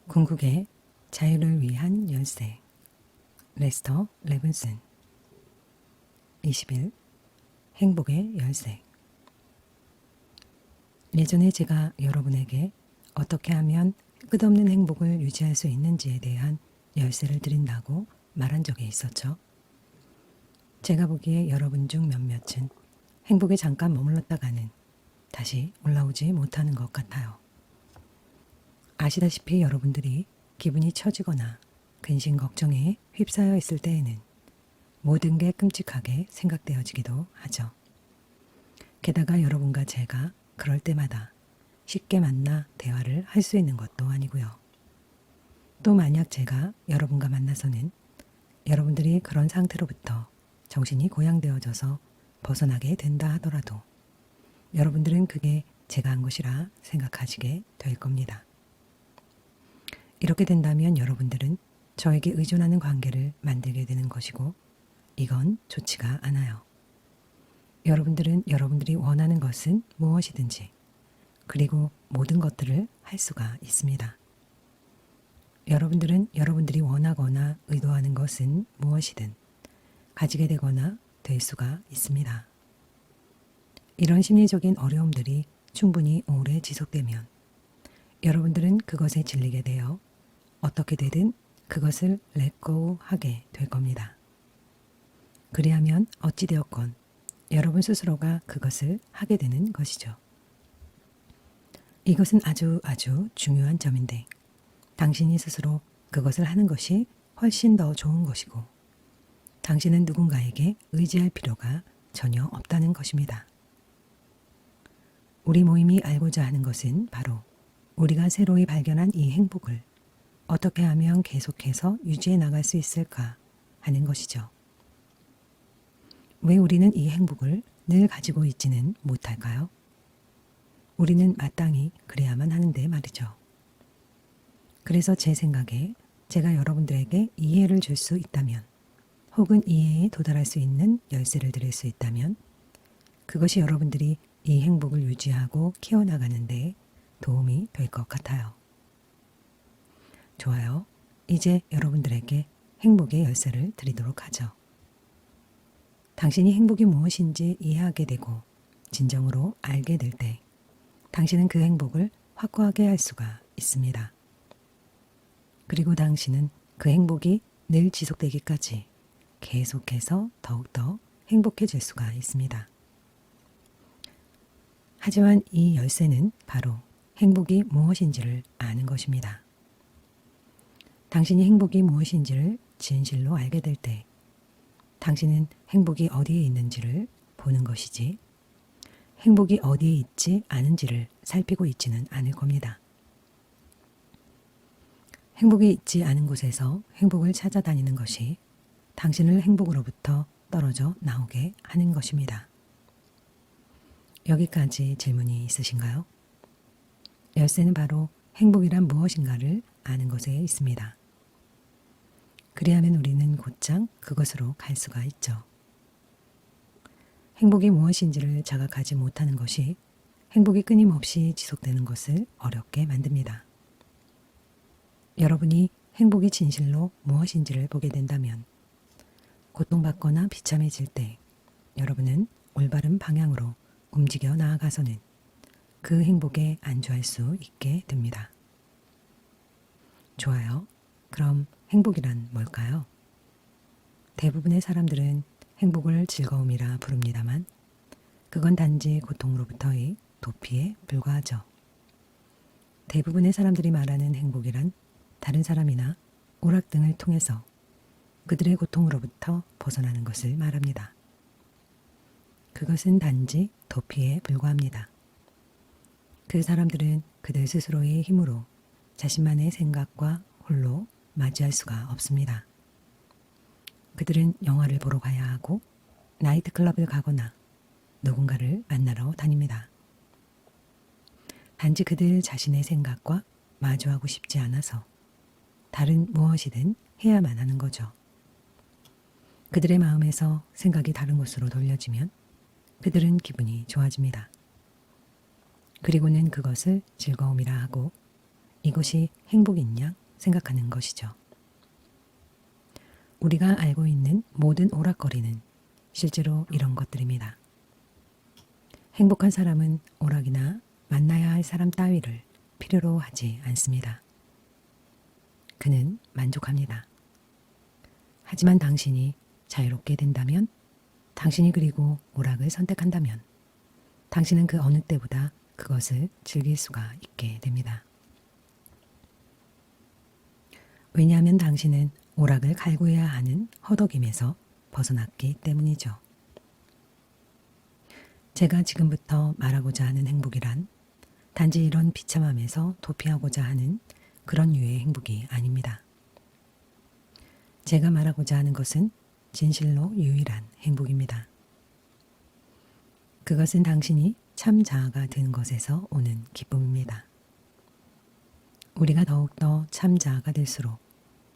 궁극의 자유를 위한 열쇠. 레스터 레븐슨. 20일 행복의 열쇠. 예전에 제가 여러분에게 어떻게 하면 끝없는 행복을 유지할 수 있는지에 대한 열쇠를 드린다고 말한 적이 있었죠. 제가 보기에 여러분 중 몇몇은 행복에 잠깐 머물렀다가는 다시 올라오지 못하는 것 같아요. 아시다시피 여러분들이 기분이 처지거나 근심 걱정에 휩싸여 있을 때에는 모든 게 끔찍하게 생각되어지기도 하죠. 게다가 여러분과 제가 그럴 때마다 쉽게 만나 대화를 할 수 있는 것도 아니고요. 또 만약 제가 여러분과 만나서는 여러분들이 그런 상태로부터 정신이 고양되어져서 벗어나게 된다 하더라도 여러분들은 그게 제가 한 것이라 생각하시게 될 겁니다. 이렇게 된다면 여러분들은 저에게 의존하는 관계를 만들게 되는 것이고 이건 좋지가 않아요. 여러분들은 여러분들이 원하는 것은 무엇이든지 그리고 모든 것들을 할 수가 있습니다. 여러분들은 여러분들이 원하거나 의도하는 것은 무엇이든 가지게 되거나 될 수가 있습니다. 이런 심리적인 어려움들이 충분히 오래 지속되면 여러분들은 그것에 질리게 되어 어떻게 되든 그것을 렛고 하게 될 겁니다. 그리하면 어찌되었건 여러분 스스로가 그것을 하게 되는 것이죠. 이것은 아주 중요한 점인데 당신이 스스로 그것을 하는 것이 훨씬 더 좋은 것이고 당신은 누군가에게 의지할 필요가 전혀 없다는 것입니다. 우리 모임이 알고자 하는 것은 바로 우리가 새로이 발견한 이 행복을 어떻게 하면 계속해서 유지해 나갈 수 있을까 하는 것이죠. 왜 우리는 이 행복을 늘 가지고 있지는 못할까요? 우리는 마땅히 그래야만 하는데 말이죠. 그래서 제 생각에 제가 여러분들에게 이해를 줄 수 있다면 혹은 이해에 도달할 수 있는 열쇠를 드릴 수 있다면 그것이 여러분들이 이 행복을 유지하고 키워나가는 데 도움이 될 것 같아요. 좋아요. 이제 여러분들에게 행복의 열쇠를 드리도록 하죠. 당신이 행복이 무엇인지 이해하게 되고 진정으로 알게 될 때 당신은 그 행복을 확고하게 할 수가 있습니다. 그리고 당신은 그 행복이 늘 지속되기까지 계속해서 더욱더 행복해질 수가 있습니다. 하지만 이 열쇠는 바로 행복이 무엇인지를 아는 것입니다. 당신이 행복이 무엇인지를 진실로 알게 될 때 당신은 행복이 어디에 있는지를 보는 것이지 행복이 어디에 있지 않은지를 살피고 있지는 않을 겁니다. 행복이 있지 않은 곳에서 행복을 찾아다니는 것이 당신을 행복으로부터 떨어져 나오게 하는 것입니다. 여기까지 질문이 있으신가요? 열쇠는 바로 행복이란 무엇인가를 아는 것에 있습니다. 그리하면 우리는 곧장 그것으로 갈 수가 있죠. 행복이 무엇인지를 자각하지 못하는 것이 행복이 끊임없이 지속되는 것을 어렵게 만듭니다. 여러분이 행복이 진실로 무엇인지를 보게 된다면 고통받거나 비참해질 때 여러분은 올바른 방향으로 움직여 나아가서는 그 행복에 안주할 수 있게 됩니다. 좋아요. 그럼 행복이란 뭘까요? 대부분의 사람들은 행복을 즐거움이라 부릅니다만 그건 단지 고통으로부터의 도피에 불과하죠. 대부분의 사람들이 말하는 행복이란 다른 사람이나 오락 등을 통해서 그들의 고통으로부터 벗어나는 것을 말합니다. 그것은 단지 도피에 불과합니다. 그 사람들은 그들 스스로의 힘으로 자신만의 생각과 홀로 맞이할 수가 없습니다. 그들은 영화를 보러 가야 하고 나이트클럽을 가거나 누군가를 만나러 다닙니다. 단지 그들 자신의 생각과 마주하고 싶지 않아서 다른 무엇이든 해야만 하는 거죠. 그들의 마음에서 생각이 다른 곳으로 돌려지면 그들은 기분이 좋아집니다. 그리고는 그것을 즐거움이라 하고 이것이 행복인 양 생각하는 것이죠. 우리가 알고 있는 모든 오락거리는 실제로 이런 것들입니다. 행복한 사람은 오락이나 만나야 할 사람 따위를 필요로 하지 않습니다. 그는 만족합니다. 하지만 당신이 자유롭게 된다면, 당신이 그리고 오락을 선택한다면, 당신은 그 어느 때보다 그것을 즐길 수가 있게 됩니다. 왜냐하면 당신은 오락을 갈구해야 하는 허덕임에서 벗어났기 때문이죠. 제가 지금부터 말하고자 하는 행복이란 단지 이런 비참함에서 도피하고자 하는 그런 류의 행복이 아닙니다. 제가 말하고자 하는 것은 진실로 유일한 행복입니다. 그것은 당신이 참 자아가 된 것에서 오는 기쁨입니다. 우리가 더욱더 참 자아가 될수록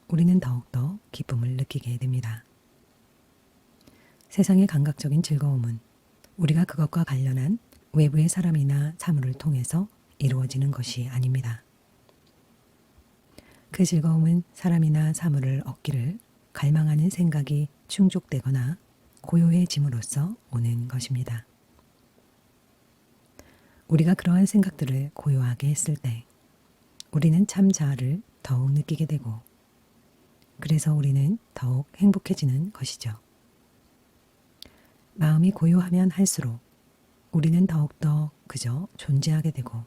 우리는 더욱더 기쁨을 느끼게 됩니다. 세상의 감각적인 즐거움은 우리가 그것과 관련한 외부의 사람이나 사물을 통해서 이루어지는 것이 아닙니다. 그 즐거움은 사람이나 사물을 얻기를 갈망하는 생각이 충족되거나 고요해짐으로써 오는 것입니다. 우리가 그러한 생각들을 고요하게 했을 때 우리는 참 자아를 더욱 느끼게 되고, 그래서 우리는 더욱 행복해지는 것이죠. 마음이 고요하면 할수록 우리는 더욱더 그저 존재하게 되고,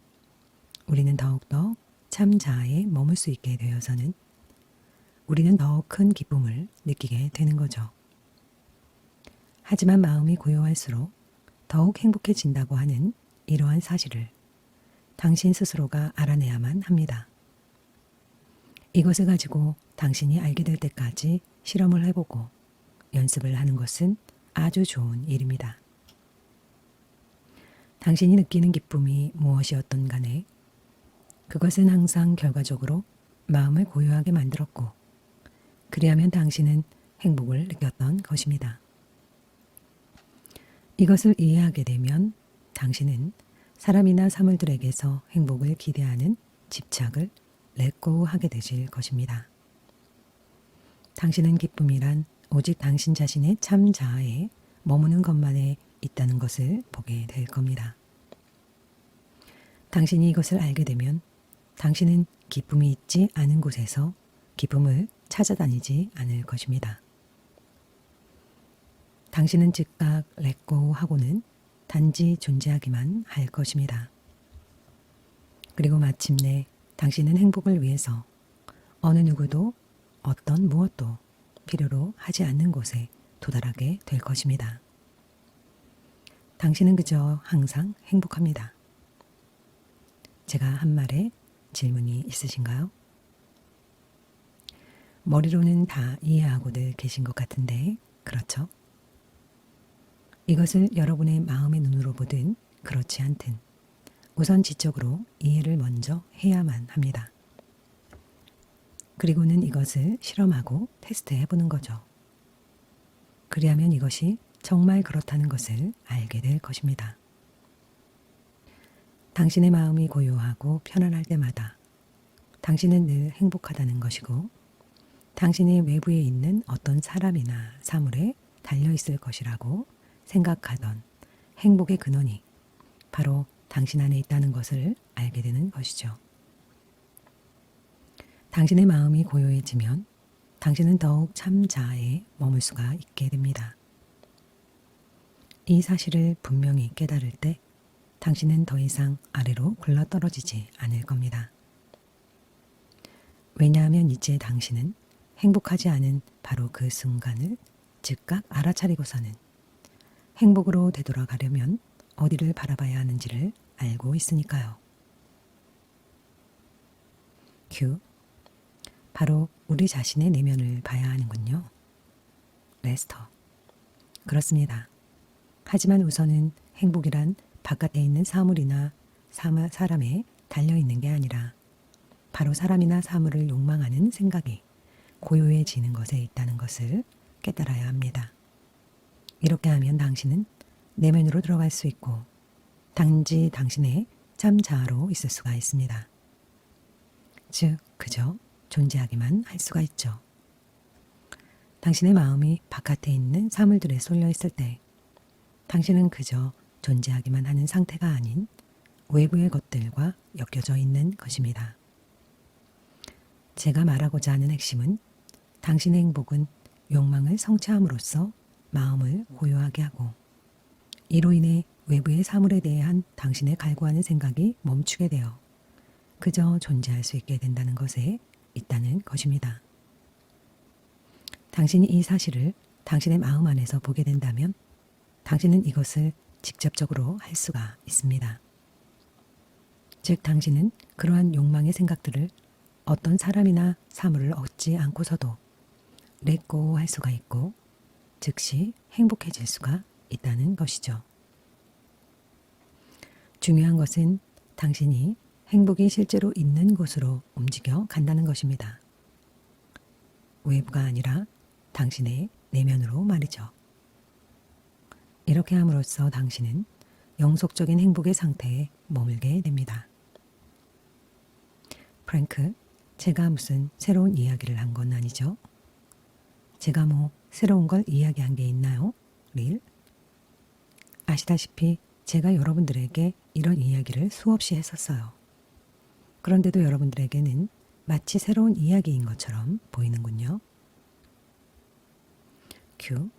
우리는 더욱더 참 자아에 머물 수 있게 되어서는 우리는 더욱 큰 기쁨을 느끼게 되는 거죠. 하지만 마음이 고요할수록 더욱 행복해진다고 하는 이러한 사실을 당신 스스로가 알아내야만 합니다. 이것을 가지고 당신이 알게 될 때까지 실험을 해보고 연습을 하는 것은 아주 좋은 일입니다. 당신이 느끼는 기쁨이 무엇이었던 간에 그것은 항상 결과적으로 마음을 고요하게 만들었고, 그리하면 당신은 행복을 느꼈던 것입니다. 이것을 이해하게 되면 당신은 사람이나 사물들에게서 행복을 기대하는 집착을 렛고우하게 되실 것입니다. 당신은 기쁨이란 오직 당신 자신의 참 자아에 머무는 것만에 있다는 것을 보게 될 겁니다. 당신이 이것을 알게 되면 당신은 기쁨이 있지 않은 곳에서 기쁨을 찾아다니지 않을 것입니다. 당신은 즉각 렛고우하고는 단지 존재하기만 할 것입니다. 그리고 마침내 당신은 행복을 위해서 어느 누구도 어떤 무엇도 필요로 하지 않는 곳에 도달하게 될 것입니다. 당신은 그저 항상 행복합니다. 제가 한 말에 질문이 있으신가요? 머리로는 다 이해하고들 계신 것 같은데 그렇죠? 이것을 여러분의 마음의 눈으로 보든 그렇지 않든 우선 지적으로 이해를 먼저 해야만 합니다. 그리고는 이것을 실험하고 테스트해 보는 거죠. 그리하면 이것이 정말 그렇다는 것을 알게 될 것입니다. 당신의 마음이 고요하고 편안할 때마다 당신은 늘 행복하다는 것이고, 당신이 외부에 있는 어떤 사람이나 사물에 달려있을 것이라고 생각하던 행복의 근원이 바로 당신 안에 있다는 것을 알게 되는 것이죠. 당신의 마음이 고요해지면 당신은 더욱 참 자아에 머물 수가 있게 됩니다. 이 사실을 분명히 깨달을 때 당신은 더 이상 아래로 굴러떨어지지 않을 겁니다. 왜냐하면 이제 당신은 행복하지 않은 바로 그 순간을 즉각 알아차리고서는 행복으로 되돌아가려면 어디를 바라봐야 하는지를 알고 있으니까요. 큐. 바로 우리 자신의 내면을 봐야 하는군요. 레스터. 그렇습니다. 하지만 우선은 행복이란 바깥에 있는 사물이나 사람에 달려있는 게 아니라 바로 사람이나 사물을 욕망하는 생각이 고요해지는 것에 있다는 것을 깨달아야 합니다. 이렇게 하면 당신은 내면으로 들어갈 수 있고 단지 당신의 참 자아로 있을 수가 있습니다. 즉 그저 존재하기만 할 수가 있죠. 당신의 마음이 바깥에 있는 사물들에 쏠려 있을 때 당신은 그저 존재하기만 하는 상태가 아닌 외부의 것들과 엮여져 있는 것입니다. 제가 말하고자 하는 핵심은 당신의 행복은 욕망을 성취함으로써 마음을 고요하게 하고 이로 인해 외부의 사물에 대한 당신의 갈구하는 생각이 멈추게 되어 그저 존재할 수 있게 된다는 것에 있다는 것입니다. 당신이 이 사실을 당신의 마음 안에서 보게 된다면 당신은 이것을 직접적으로 할 수가 있습니다. 즉 당신은 그러한 욕망의 생각들을 어떤 사람이나 사물을 얻지 않고서도 렛고 할 수가 있고 즉시 행복해질 수가 있다는 것이죠. 중요한 것은 당신이 행복이 실제로 있는 곳으로 움직여 간다는 것입니다. 외부가 아니라 당신의 내면으로 말이죠. 이렇게 함으로써 당신은 영속적인 행복의 상태에 머물게 됩니다. 프랭크, 제가 무슨 새로운 이야기를 한 건 아니죠? 제가 뭐 새로운 걸 이야기한 게 있나요? 릴? 아시다시피 제가 여러분들에게 이런 이야기를 수없이 했었어요. 그런데도 여러분들에게는 마치 새로운 이야기인 것처럼 보이는군요. 큐.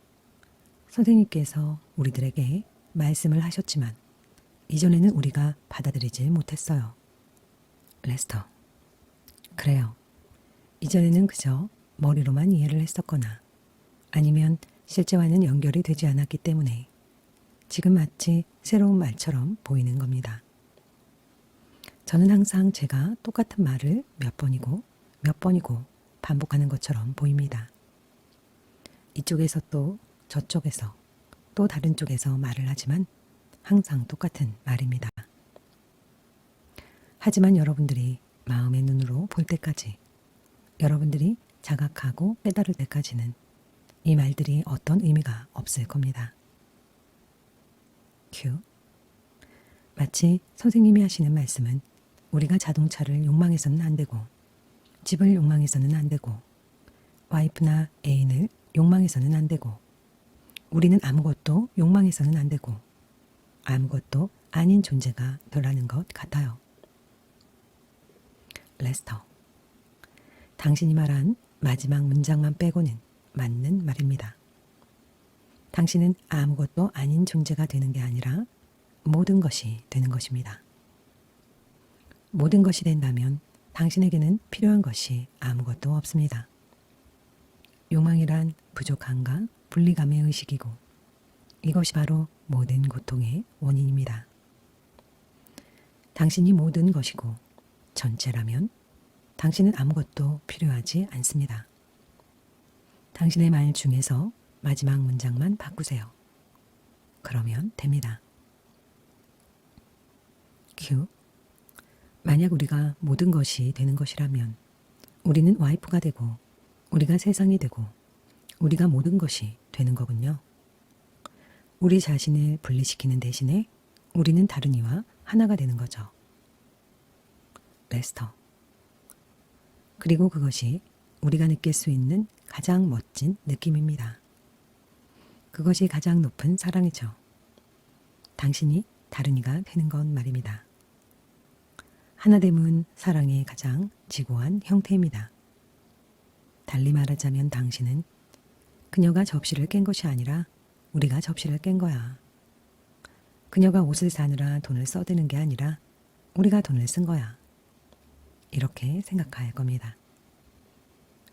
선생님께서 우리들에게 말씀을 하셨지만 이전에는 우리가 받아들이지 못했어요. 레스터. 그래요. 이전에는 그저 머리로만 이해를 했었거나 아니면 실제와는 연결이 되지 않았기 때문에 지금 마치 새로운 말처럼 보이는 겁니다. 저는 항상 제가 똑같은 말을 몇 번이고 반복하는 것처럼 보입니다. 이쪽에서 또 저쪽에서 또 다른 쪽에서 말을 하지만 항상 똑같은 말입니다. 하지만 여러분들이 마음의 눈으로 볼 때까지, 여러분들이 자각하고 깨달을 때까지는 이 말들이 어떤 의미가 없을 겁니다. 큐. 마치 선생님이 하시는 말씀은 우리가 자동차를 욕망해서는 안 되고 집을 욕망해서는 안 되고 와이프나 애인을 욕망해서는 안 되고 우리는 아무것도 욕망해서는 안 되고 아무것도 아닌 존재가 되라는 것 같아요. 레스터. 당신이 말한 마지막 문장만 빼고는 맞는 말입니다. 당신은 아무것도 아닌 존재가 되는 게 아니라 모든 것이 되는 것입니다. 모든 것이 된다면 당신에게는 필요한 것이 아무것도 없습니다. 욕망이란 부족함과 분리감의 의식이고 이것이 바로 모든 고통의 원인입니다. 당신이 모든 것이고 전체라면 당신은 아무것도 필요하지 않습니다. 당신의 말 중에서 마지막 문장만 바꾸세요. 그러면 됩니다. 큐. 만약 우리가 모든 것이 되는 것이라면 우리는 와이프가 되고 우리가 세상이 되고 우리가 모든 것이 되는 거군요. 우리 자신을 분리시키는 대신에 우리는 다른 이와 하나가 되는 거죠. 레스터. 그리고 그것이 우리가 느낄 수 있는 가장 멋진 느낌입니다. 그것이 가장 높은 사랑이죠. 당신이 다른 이가 되는 건 말입니다. 하나됨은 사랑의 가장 지고한 형태입니다. 달리 말하자면 당신은 그녀가 접시를 깬 것이 아니라 우리가 접시를 깬 거야. 그녀가 옷을 사느라 돈을 써드는 게 아니라 우리가 돈을 쓴 거야. 이렇게 생각할 겁니다.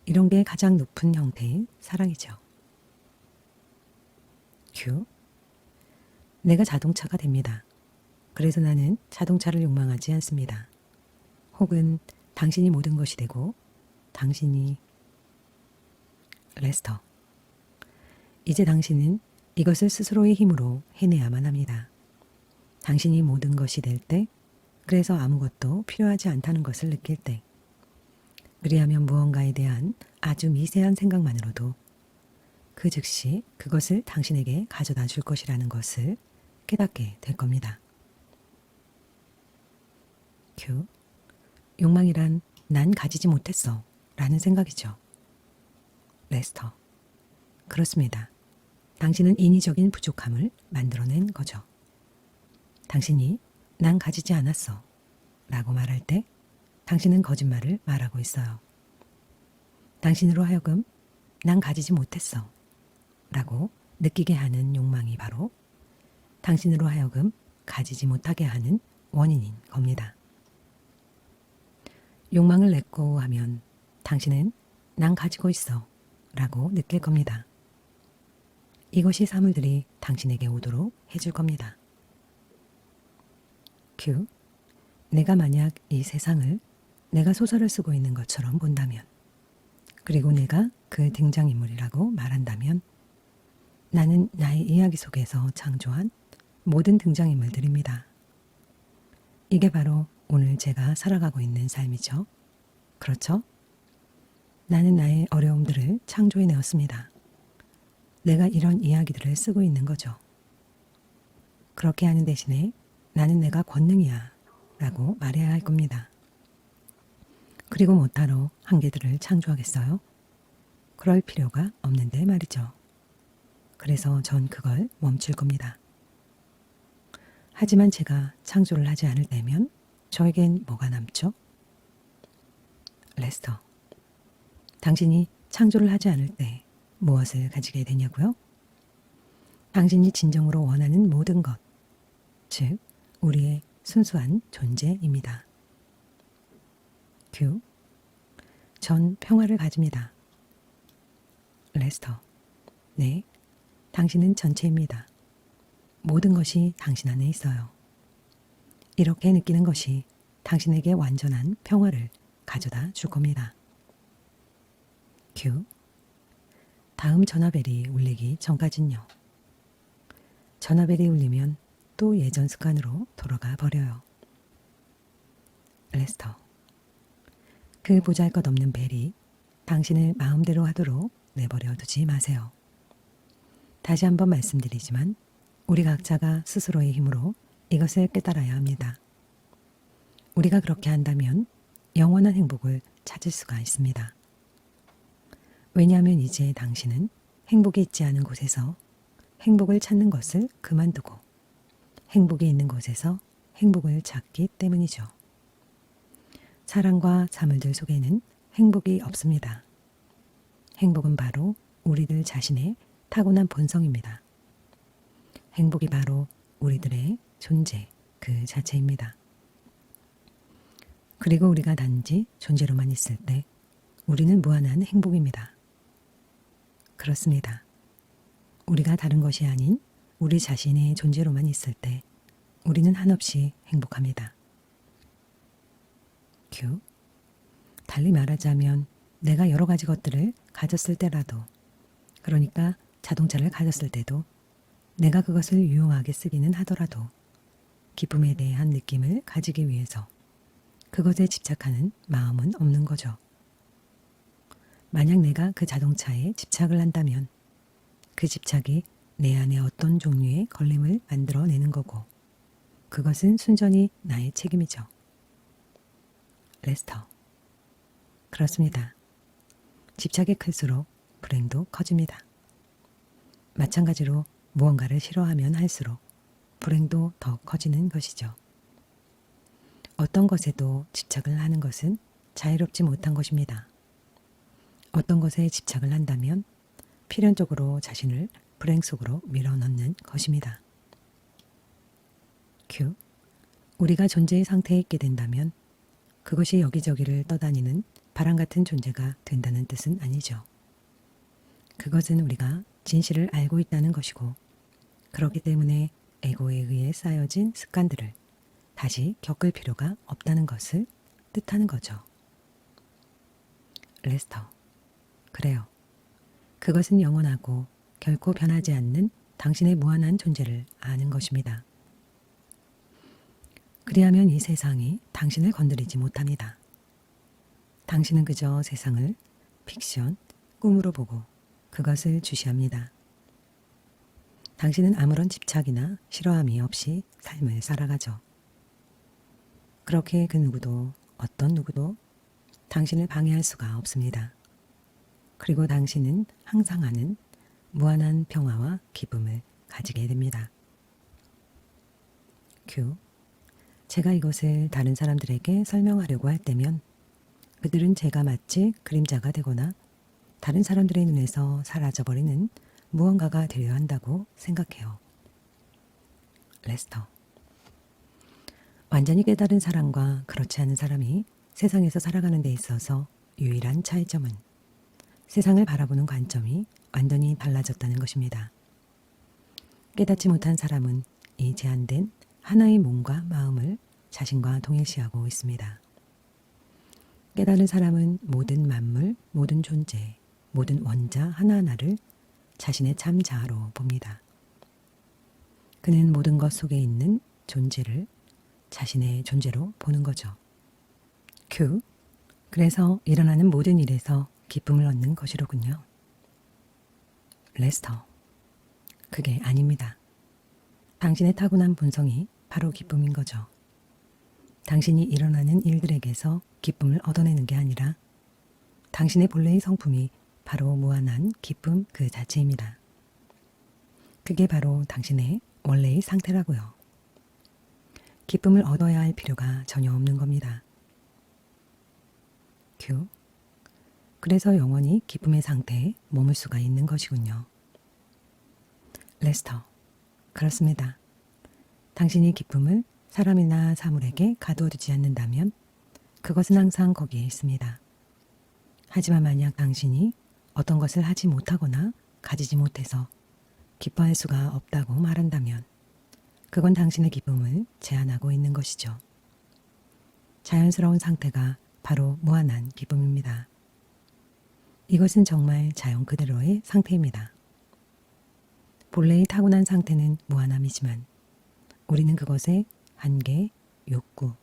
이런 게 가장 높은 형태인 사랑이죠. 큐. 내가 자동차가 됩니다. 그래서 나는 자동차를 욕망하지 않습니다. 혹은 당신이 모든 것이 되고 당신이 레스터. 이제 당신은 이것을 스스로의 힘으로 해내야만 합니다. 당신이 모든 것이 될 때, 그래서 아무것도 필요하지 않다는 것을 느낄 때, 그리하면 무언가에 대한 아주 미세한 생각만으로도 그 즉시 그것을 당신에게 가져다 줄 것이라는 것을 깨닫게 될 겁니다. 큐. 욕망이란 난 가지지 못했어 라는 생각이죠. 레스터. 그렇습니다. 당신은 인위적인 부족함을 만들어낸 거죠. 당신이 난 가지지 않았어 라고 말할 때 당신은 거짓말을 말하고 있어요. 당신으로 하여금 난 가지지 못했어 라고 느끼게 하는 욕망이 바로 당신으로 하여금 가지지 못하게 하는 원인인 겁니다. 욕망을 냈고 하면 당신은 난 가지고 있어 라고 느낄 겁니다. 이것이 사물들이 당신에게 오도록 해줄 겁니다. 큐. 내가 만약 이 세상을 내가 소설을 쓰고 있는 것처럼 본다면, 그리고 내가 그 등장인물이라고 말한다면, 나는 나의 이야기 속에서 창조한 모든 등장인물들입니다. 이게 바로 오늘 제가 살아가고 있는 삶이죠. 그렇죠? 나는 나의 어려움들을 창조해내었습니다. 내가 이런 이야기들을 쓰고 있는 거죠. 그렇게 하는 대신에 나는 내가 권능이야 라고 말해야 할 겁니다. 그리고 못하러 한계들을 창조하겠어요? 그럴 필요가 없는데 말이죠. 그래서 전 그걸 멈출 겁니다. 하지만 제가 창조를 하지 않을 때면 저에겐 뭐가 남죠? 레스터. 당신이 창조를 하지 않을 때 무엇을 가지게 되냐고요? 당신이 진정으로 원하는 모든 것, 즉 우리의 순수한 존재입니다. 큐. 전 평화를 가집니다. 레스터. 네, 당신은 전체입니다. 모든 것이 당신 안에 있어요. 이렇게 느끼는 것이 당신에게 완전한 평화를 가져다 줄 겁니다. 큐. 다음 전화벨이 울리기 전까진요. 전화벨이 울리면 또 예전 습관으로 돌아가 버려요. 레스터. 그 보잘것없는 벨이 당신을 마음대로 하도록 내버려 두지 마세요. 다시 한번 말씀드리지만 우리 각자가 스스로의 힘으로 이것을 깨달아야 합니다. 우리가 그렇게 한다면 영원한 행복을 찾을 수가 있습니다. 왜냐하면 이제 당신은 행복이 있지 않은 곳에서 행복을 찾는 것을 그만두고 행복이 있는 곳에서 행복을 찾기 때문이죠. 사랑과 사물들 속에는 행복이 없습니다. 행복은 바로 우리들 자신의 타고난 본성입니다. 행복이 바로 우리들의 존재 그 자체입니다. 그리고 우리가 단지 존재로만 있을 때 우리는 무한한 행복입니다. 그렇습니다. 우리가 다른 것이 아닌 우리 자신의 존재로만 있을 때 우리는 한없이 행복합니다. 큐. 달리 말하자면 내가 여러 가지 것들을 가졌을 때라도, 그러니까 자동차를 가졌을 때도 내가 그것을 유용하게 쓰기는 하더라도 기쁨에 대한 느낌을 가지기 위해서 그것에 집착하는 마음은 없는 거죠. 만약 내가 그 자동차에 집착을 한다면 그 집착이 내 안에 어떤 종류의 걸림을 만들어내는 거고 그것은 순전히 나의 책임이죠. 레스터. 그렇습니다. 집착이 클수록 불행도 커집니다. 마찬가지로 무언가를 싫어하면 할수록 불행도 더 커지는 것이죠. 어떤 것에도 집착을 하는 것은 자유롭지 못한 것입니다. 어떤 것에 집착을 한다면 필연적으로 자신을 불행 속으로 밀어넣는 것입니다. 큐. 우리가 존재의 상태에 있게 된다면 그것이 여기저기를 떠다니는 바람 같은 존재가 된다는 뜻은 아니죠. 그것은 우리가 진실을 알고 있다는 것이고 그렇기 때문에 에고에 의해 쌓여진 습관들을 다시 겪을 필요가 없다는 것을 뜻하는 거죠. 레스터. 그래요. 그것은 영원하고 결코 변하지 않는 당신의 무한한 존재를 아는 것입니다. 그리하면 이 세상이 당신을 건드리지 못합니다. 당신은 그저 세상을 픽션, 꿈으로 보고 그것을 주시합니다. 당신은 아무런 집착이나 싫어함이 없이 삶을 살아가죠. 그렇게 그 누구도, 어떤 누구도 당신을 방해할 수가 없습니다. 그리고 당신은 항상 하는 무한한 평화와 기쁨을 가지게 됩니다. 큐. 제가 이것을 다른 사람들에게 설명하려고 할 때면 그들은 제가 마치 그림자가 되거나 다른 사람들의 눈에서 사라져버리는 무언가가 되려 한다고 생각해요. 레스터. 완전히 깨달은 사람과 그렇지 않은 사람이 세상에서 살아가는 데 있어서 유일한 차이점은 세상을 바라보는 관점이 완전히 달라졌다는 것입니다. 깨닫지 못한 사람은 이 제한된 하나의 몸과 마음을 자신과 동일시하고 있습니다. 깨달은 사람은 모든 만물, 모든 존재, 모든 원자 하나하나를 자신의 참 자아로 봅니다. 그는 모든 것 속에 있는 존재를 자신의 존재로 보는 거죠. 큐. 그래서 일어나는 모든 일에서 기쁨을 얻는 것이로군요. 레스터. 그게 아닙니다. 당신의 타고난 본성이 바로 기쁨인 거죠. 당신이 일어나는 일들에게서 기쁨을 얻어내는 게 아니라 당신의 본래의 성품이 바로 무한한 기쁨 그 자체입니다. 그게 바로 당신의 원래의 상태라고요. 기쁨을 얻어야 할 필요가 전혀 없는 겁니다. 큐. 그래서 영원히 기쁨의 상태에 머물 수가 있는 것이군요. 레스터. 그렇습니다. 당신이 기쁨을 사람이나 사물에게 가두어두지 않는다면 그것은 항상 거기에 있습니다. 하지만 만약 당신이 어떤 것을 하지 못하거나 가지지 못해서 기뻐할 수가 없다고 말한다면 그건 당신의 기쁨을 제한하고 있는 것이죠. 자연스러운 상태가 바로 무한한 기쁨입니다. 이것은 정말 자연 그대로의 상태입니다. 본래의 타고난 상태는 무한함이지만 우리는 그것에 한계, 욕구,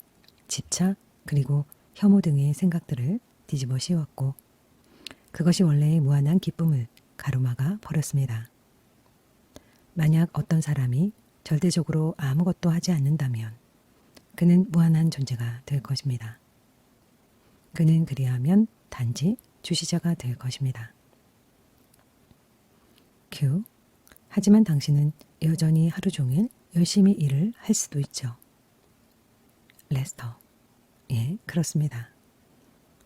집착, 그리고 혐오 등의 생각들을 뒤집어 씌웠고 그것이 원래의 무한한 기쁨을 가로막아 버렸습니다. 만약 어떤 사람이 절대적으로 아무것도 하지 않는다면 그는 무한한 존재가 될 것입니다. 그는 그리하면 단지 주시자가 될 것입니다. 큐. 하지만 당신은 여전히 하루 종일 열심히 일을 할 수도 있죠. 레스터. 예, 그렇습니다.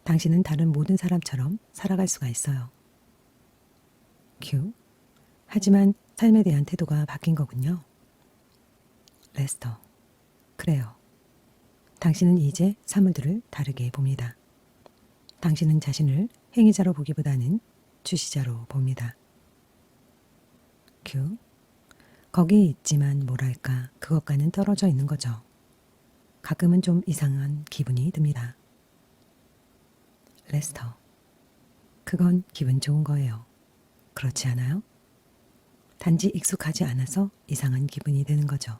당신은 다른 모든 사람처럼 살아갈 수가 있어요. 큐. 하지만 삶에 대한 태도가 바뀐 거군요. 레스터. 그래요. 당신은 이제 사물들을 다르게 봅니다. 당신은 자신을 행위자로 보기보다는 주시자로 봅니다. 큐. 거기에 있지만 뭐랄까 그것과는 떨어져 있는 거죠. 가끔은 좀 이상한 기분이 듭니다. 레스터. 그건 기분 좋은 거예요. 그렇지 않아요? 단지 익숙하지 않아서 이상한 기분이 드는 거죠.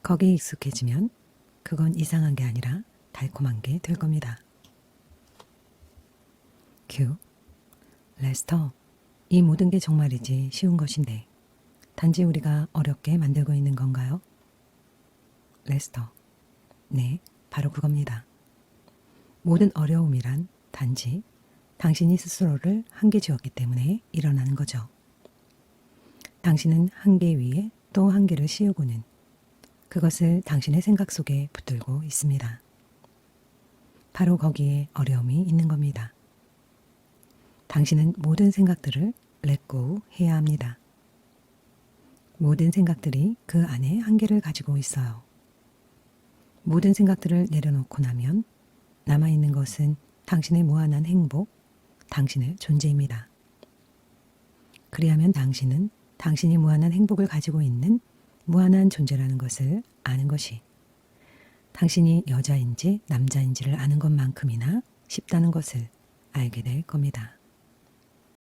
거기에 익숙해지면 그건 이상한 게 아니라 달콤한 게 될 겁니다. 큐. 레스터. 이 모든 게 정말이지 쉬운 것인데 단지 우리가 어렵게 만들고 있는 건가요? 레스터. 네, 바로 그겁니다. 모든 어려움이란 단지 당신이 스스로를 한계 지었기 때문에 일어나는 거죠. 당신은 한계 위에 또 한계를 씌우고는 그것을 당신의 생각 속에 붙들고 있습니다. 바로 거기에 어려움이 있는 겁니다. 당신은 모든 생각들을 let go 해야 합니다. 모든 생각들이 그 안에 한계를 가지고 있어요. 모든 생각들을 내려놓고 나면 남아있는 것은 당신의 무한한 행복, 당신의 존재입니다. 그리하면 당신은 당신이 무한한 행복을 가지고 있는 무한한 존재라는 것을 아는 것이 당신이 여자인지 남자인지를 아는 것만큼이나 쉽다는 것을 알게 될 겁니다.